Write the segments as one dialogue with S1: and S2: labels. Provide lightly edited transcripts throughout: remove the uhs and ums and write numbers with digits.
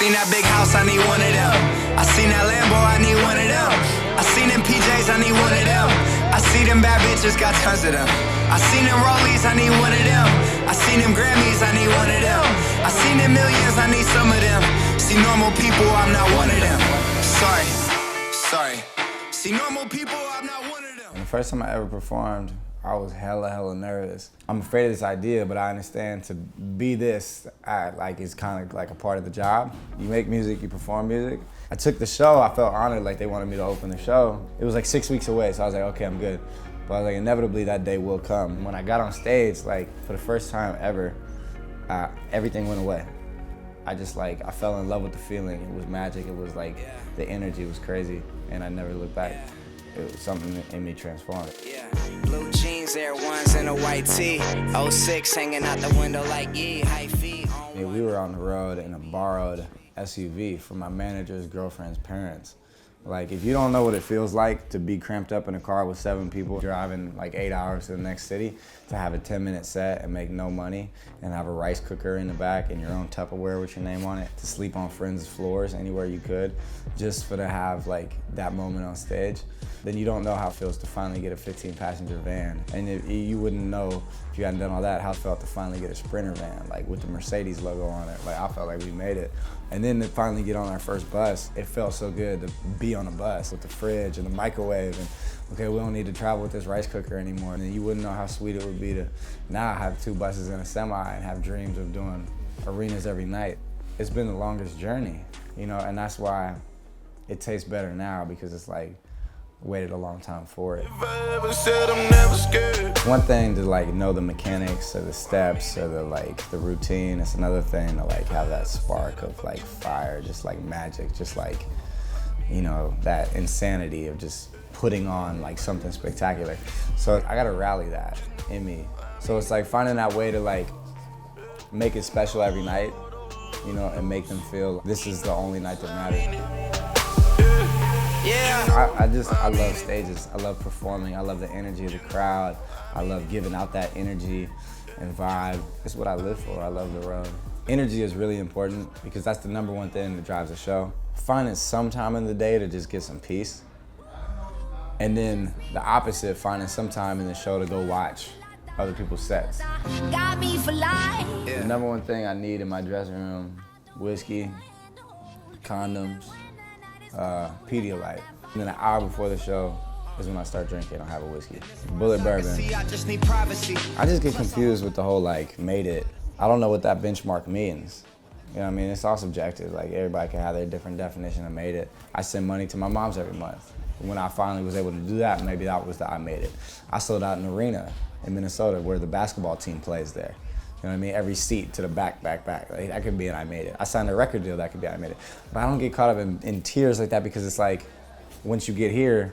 S1: seen that big house, I need one of them. I seen that Lambo, I need one of them. I seen them PJs, I need one of them. I see them bad bitches, got tons of them. I seen them Rollies, I need one of them. I seen them Grammys, I need one of them. I seen them millions, I need some of them. See normal people, I'm not one of them. Sorry. See normal people, I'm not one of them.
S2: And the first time I ever performed, I was hella nervous. I'm afraid of this idea, but I understand to be this, like, is kind of like a part of the job. You make music, you perform music. I took the show, I felt honored, like they wanted me to open the show. It was like 6 weeks away, so I was like, okay, I'm good. But I was like, inevitably that day will come. When I got on stage, like, for the first time ever, everything went away. I fell in love with the feeling. It was magic, it was like, the energy was crazy, and I never looked back. It was something in me transformed.
S1: Yeah, blue jeans, Air Ones, and a white tee. 06 hanging out the window like yee, high feet.
S2: Yeah, we were on the road in a borrowed SUV from my manager's girlfriend's parents. Like, if you don't know what it feels like to be cramped up in a car with 7 people, driving like 8 hours to the next city, to have a 10-minute set and make no money, and have a rice cooker in the back and your own Tupperware with your name on it, to sleep on friends' floors anywhere you could, just to have like that moment on stage, then you don't know how it feels to finally get a 15-passenger van. And you wouldn't know, if you hadn't done all that, how it felt to finally get a Sprinter van, like with the Mercedes logo on it. Like, I felt like we made it. And then to finally get on our first bus, it felt so good to be on a bus with the fridge and the microwave, and okay, we don't need to travel with this rice cooker anymore. And you wouldn't know how sweet it would be to now have 2 buses and a semi and have dreams of doing arenas every night. It's been the longest journey, you know, and that's why it tastes better now, because it's like, waited a long time for it. One thing to like know the mechanics or the steps or the routine. It's another thing to like have that spark of like fire, just like magic, just like, you know, that insanity of just putting on like something spectacular. So I gotta rally that in me. So it's like finding that way to like make it special every night, you know, and make them feel this is the only night that matters. Yeah. I love stages. I love performing. I love the energy of the crowd. I love giving out that energy and vibe. It's what I live for. I love the road. Energy is really important because that's the #1 thing that drives a show. Finding some time in the day to just get some peace. And then the opposite, finding some time in the show to go watch other people's sets. Got me for life. Yeah. The #1 thing I need in my dressing room: whiskey, condoms, Pedialyte. And then an hour before the show is when I start drinking. I'll have a whiskey. Bullet bourbon. I just get confused with the whole like, made it. I don't know what that benchmark means. You know what I mean? It's all subjective. Like, everybody can have their different definition of made it. I send money to my mom's every month. When I finally was able to do that, maybe that was the I made it. I sold out an arena in Minnesota where the basketball team plays there. You know what I mean? Every seat to the back. Like, that could be an I made it. I signed a record deal, that could be I made it. But I don't get caught up in tears like that, because it's like, once you get here,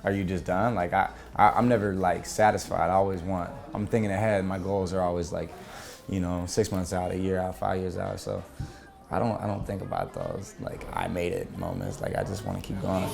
S2: are you just done? Like, I'm never like satisfied. I'm thinking ahead. My goals are always like, you know, 6 months out, a year out, 5 years out. So I don't think about those like I made it moments. Like, I just want to keep going.